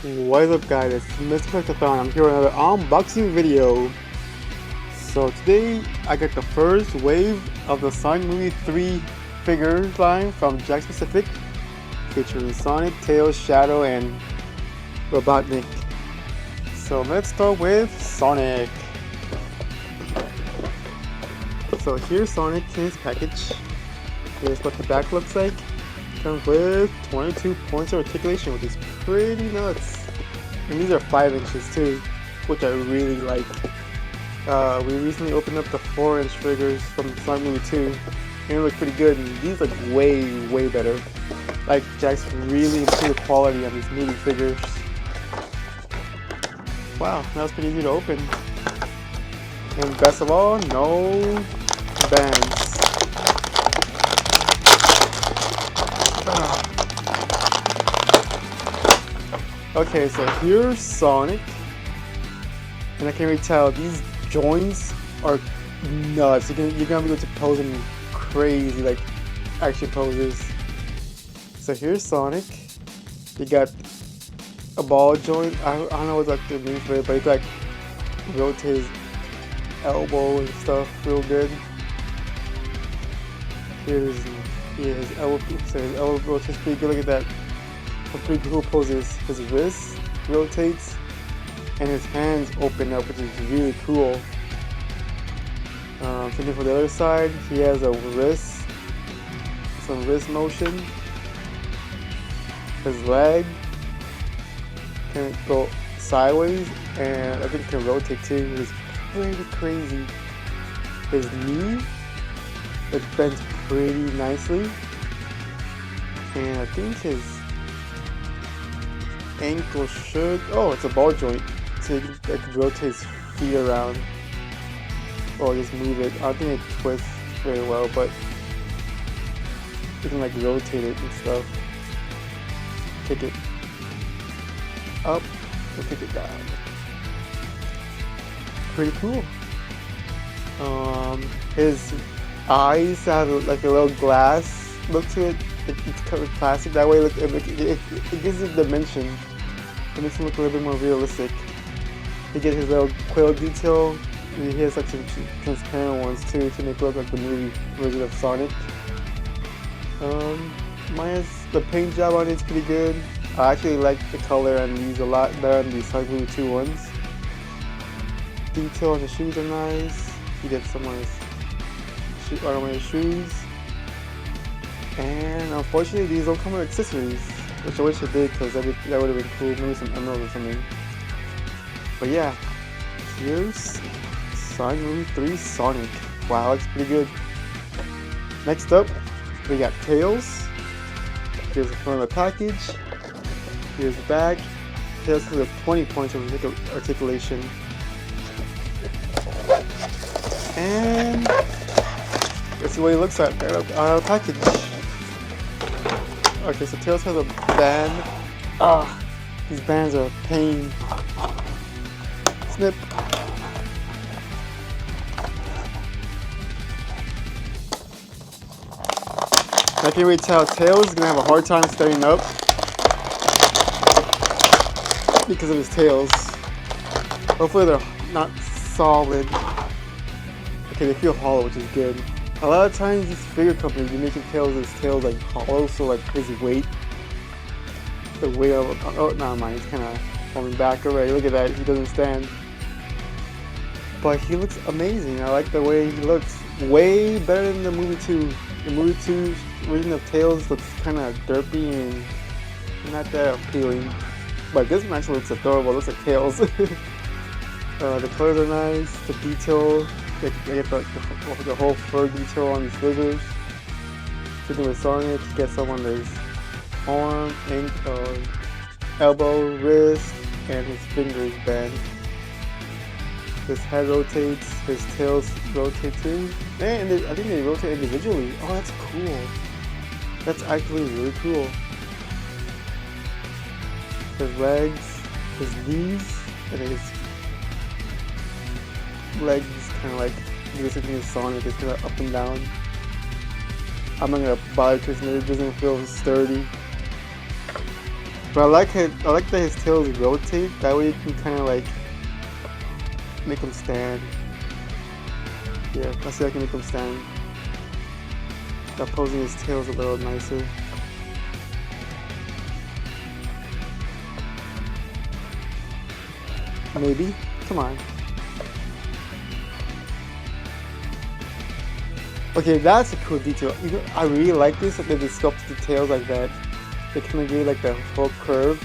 What is up, guys? It's Mr. Collect-A-Thon. I'm here with another unboxing video. So today I got the first wave of the Sonic Movie 3 figure line from Jakks Pacific, featuring Sonic, Tails, Shadow, and Robotnik. So let's start with Sonic. So here's Sonic in his package. Here's what the back looks like. Comes with 22 points of articulation, which is pretty nuts. And these are 5 inches too, which I really like. We recently opened up the 4-inch figures from Sonic Movie 2, and they look pretty good. And these look way better. Like, Jakks really improved the quality on these movie figures. Wow, that was pretty easy to open. And best of all, no bands. Okay, so here's Sonic, and I can't really tell, these joints are nuts. You're gonna be able to pose in crazy, like, action poses. So here's Sonic. You got a ball joint. I don't know what's like the name for it, but he like rotate his elbow and stuff real good. Here's his elbow. So his elbow rotates pretty good. Look at that. Some pretty cool poses. His wrist rotates and his hands open up, which is really cool. Thinking for the other side, he has a wrist, some wrist motion. His leg can go sideways, and I think it can rotate too. It's pretty crazy. His knee, it bends pretty nicely, and I think his ankle should, oh, it's a ball joint, so you can like rotate his feet around or just move it. I don't think it twists very well, but you can like rotate it and stuff. Kick it up or kick it down. Pretty cool. His eyes have like a little glass look to it. It's covered with plastic. That way, it gives it dimension. It makes him look a little bit more realistic. You get his little quill detail. And he has like some transparent ones too to make it look like the movie version of Sonic. The paint job on it's pretty good. I actually like the color on these a lot better than the Sonic Movie 2 ones. Detail on the shoes are nice. You get some on his shoes. And unfortunately, these don't come with accessories, which I wish it did, because that would have been cool. Maybe some emeralds or something. But yeah, here's Sonic Movie 3 Sonic. Wow, looks pretty good. Next up, we got Tails. Here's the front of the package. Here's the back. Tails has 20 points of articulation. And let's see what he looks like out of the package. Okay, so Tails has a band. These bands are a pain. Snip. I can really tell Tails is gonna have a hard time standing up because of his tails. Hopefully they're not solid. Okay, they feel hollow, which is good. A lot of times these figure companies, they're making his tails like hollow, so like his weight, the weight of, oh, never mind, he's kind of falling back already. Look at that, he doesn't stand. But he looks amazing. I like the way he looks. Way better than the movie 2. The movie 2 version of Tails looks kind of derpy and not that appealing. But this one actually looks adorable. It looks like Tails. The colors are nice. The detail. I get the whole fur detail on these figures. Sitting with Sonic, you get some on his arm, elbow, wrist, and his fingers bend. His head rotates, his tails rotate too. And I think they rotate individually. Oh, that's cool. That's actually really cool. His legs, his knees, and his legs kind of like basically his Sonic is kind of up and down. I'm not gonna bother because it doesn't feel sturdy. But I like that his tails rotate. That way you can kind of like make him stand. Yeah, that's how I can make him stand. Opposing his tails a little nicer. Maybe. Come on. Okay, that's a cool detail. Even I really like this, that they sculpted the tails like that. They kind of give like the whole curve,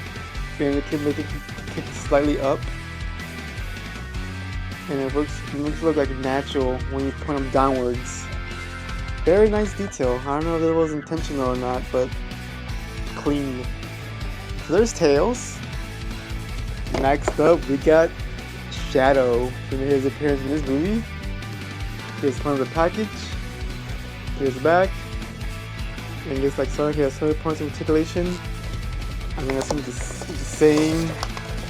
and they can make it kick slightly up, and it makes it look like natural when you point them downwards. Very nice detail. I don't know if it was intentional or not, but clean. So there's tails. Next up, we got Shadow. He made his appearance in this movie. Here's one of the package. Here's the back. And just like Sonic, he has 100 points of articulation. I'm gonna assume it's the same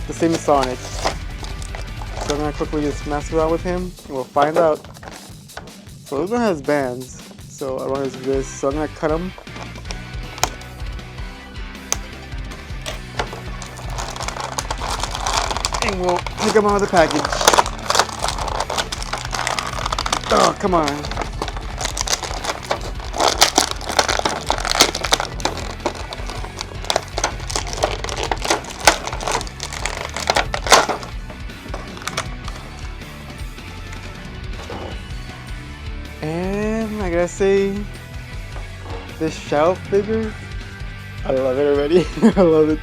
as Sonic. So I'm gonna quickly just mess around with him, and we'll find out. So this one has bands. So around his wrist. So I'm gonna cut him. And we'll take him out of the package. Oh, come on. And I gotta say, this Shadow figure, I love it already. I love it.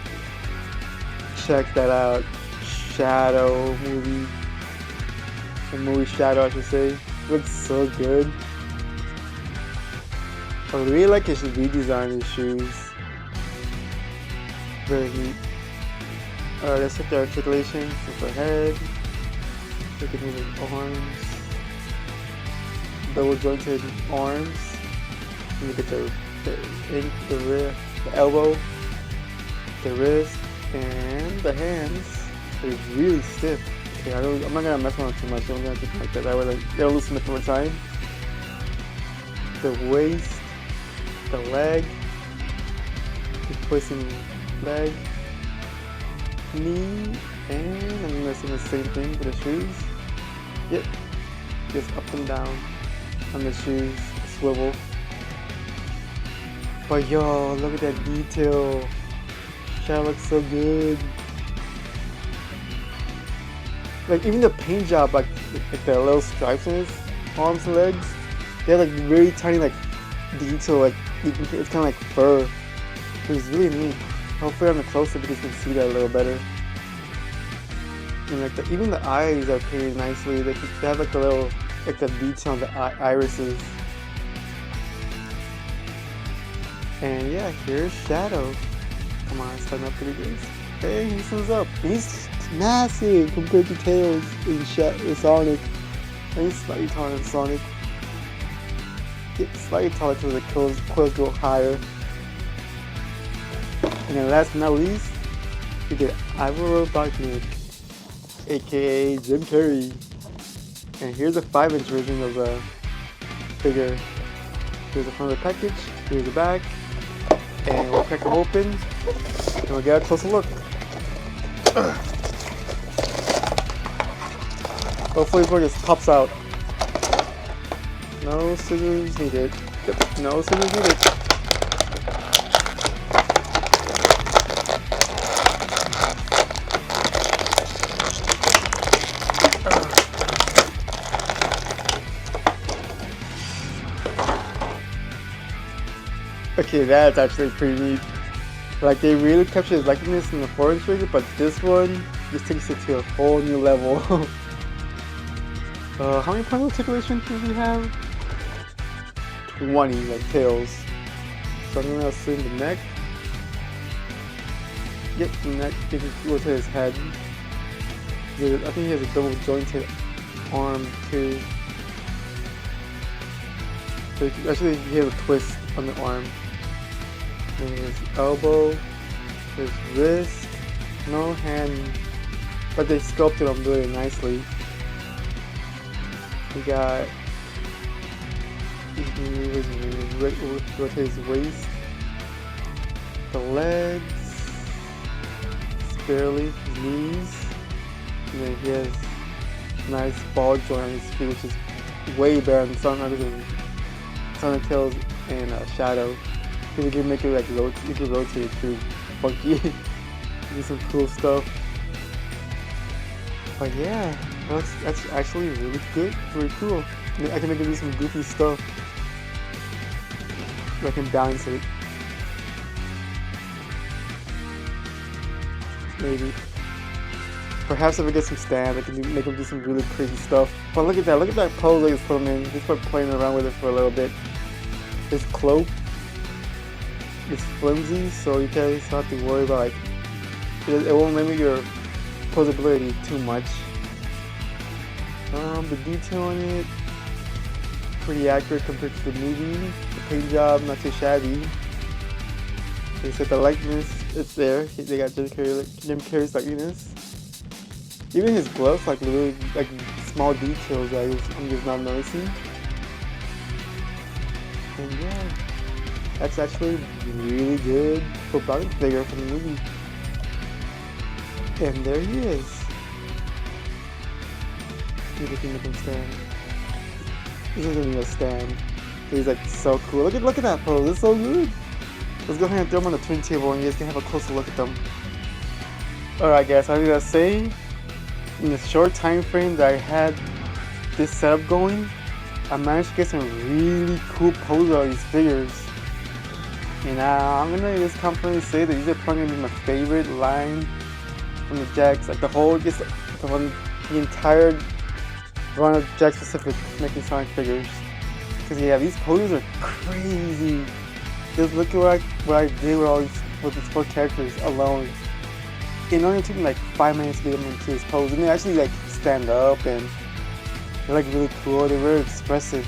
Check that out. Shadow movie. The movie Shadow, I should say. Looks so good. I really like his redesign his shoes. Very neat. Alright, let's check the articulation. With the head. Look at his arms. Double jointed arms. Look at the elbow, the wrist, and the hands. They're really stiff. Okay, I'm not gonna mess around too much. I'm gonna keep like that. That way, like, they'll loosen it over time. The waist, the leg, the twisting leg, knee, and I'm gonna do the same thing with the shoes. Yep, just up and down on the shoes, swivel. But yo, look at that detail. Shadow looks so good. Like even the paint job, like the little stripes on his arms and legs, they have like really tiny like detail, like it's kind of like fur. It's really neat. Hopefully on the close-up you can see that a little better. And like even the eyes are painted nicely. They have like the little like the detail on the irises. And yeah, here's Shadow. Come on, stand up pretty good. Hey, he stands up. He's massive compared to Tails in Sonic. And he's slightly taller than Sonic. Get slightly taller so the quills go higher. And then last but not least, we get Ivor Darknick, aka Jim Carrey. And here's a 5-inch version of the figure. Here's the front of the package, here's the back, and we'll crack them open, and we'll get a closer look. Hopefully this one just pops out. No scissors needed. Yep, no scissors needed. Okay, that's actually pretty neat. Like, they really captured his likeness in the 4-inch figure, but this one just takes it to a whole new level. How many points of articulation do we have? 20, like Tails. So I'm gonna assume the neck. Yep, the neck, if you go to his head. I think he has a double jointed arm too. So actually, he has a twist on the arm. And his elbow, his wrist, no hand, but they sculpted him really nicely. We got his waist, the legs, barely his knees. And then he has a nice ball joint on his feet, which is way better than some others in Sonic Tails and Shadow. Because you can make it like you can rotate it too funky. Do some cool stuff. But yeah, that's actually really good, very cool. I can make it do some goofy stuff. I can balance it. Maybe. Perhaps if I get some stand, I can make him do some really crazy stuff. But look at that pose I just put him in. Just put playing around with it for a little bit. His cloak is flimsy, so you guys don't have to worry about like it won't limit your posability too much. The detail on it pretty accurate compared to the movie. The paint job not too shabby. They said the likeness, it's there. They got Jim Carrey's likeness. Even his gloves, like really like small details that I'm just not noticing. And yeah, that's actually really good for Bobby figure for the movie. And there he is. See if we can make him stand. This is gonna be a stand. He's like so cool. Look at that pose. It's so good. Let's go ahead and throw them on the twin table, and you guys can have a closer look at them. Alright guys, I was gonna say, in the short time frame that I had this setup going, I managed to get some really cool poses on these figures. And I'm gonna just confidently say that these are probably gonna be my favorite line from the Jakks. Like the entire run of Jakks Pacific making Sonic figures. Because yeah, these poses are crazy. Just look at what I did with these 4 characters alone. It only took me like 5 minutes to get them into this pose, and they actually like stand up, and they're like really cool. They're very expressive.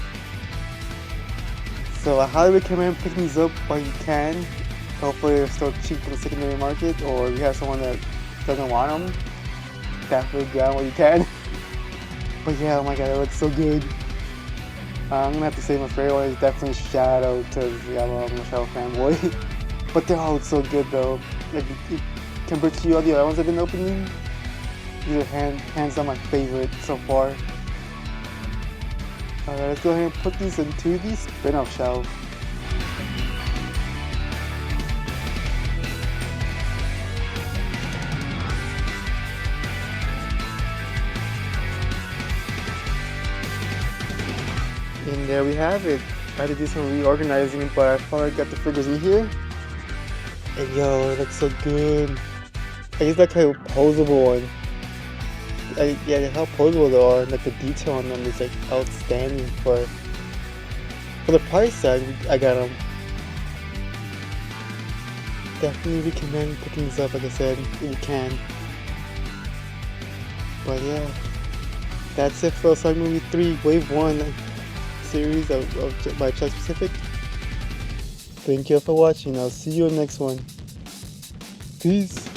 So I highly recommend picking these up while you can. Hopefully they're still cheap in the secondary market, or you have someone that doesn't want them. Definitely grab what you can. But yeah, oh my god, it looks so good. I'm gonna have to say my favorite one is definitely Shadow, because yeah, I'm a Shadow fanboy. But they're all so good though. Like compared to all the other ones I've been opening, these are hands down my favorite so far. Alright, let's go ahead and put these into the spin-off shelf. And there we have it. I had to do some reorganizing, but I finally got the figures in here. And yo, it looks so good. I just like how posable yeah, how posable they are. Like the detail on them is like outstanding for the price tag I got them. Definitely recommend picking these up, like I said, if you can. But yeah, that's it for Sonic Movie 3 Wave 1 series by Jakks Pacific. Thank you for watching. I'll see you in the next one. Peace.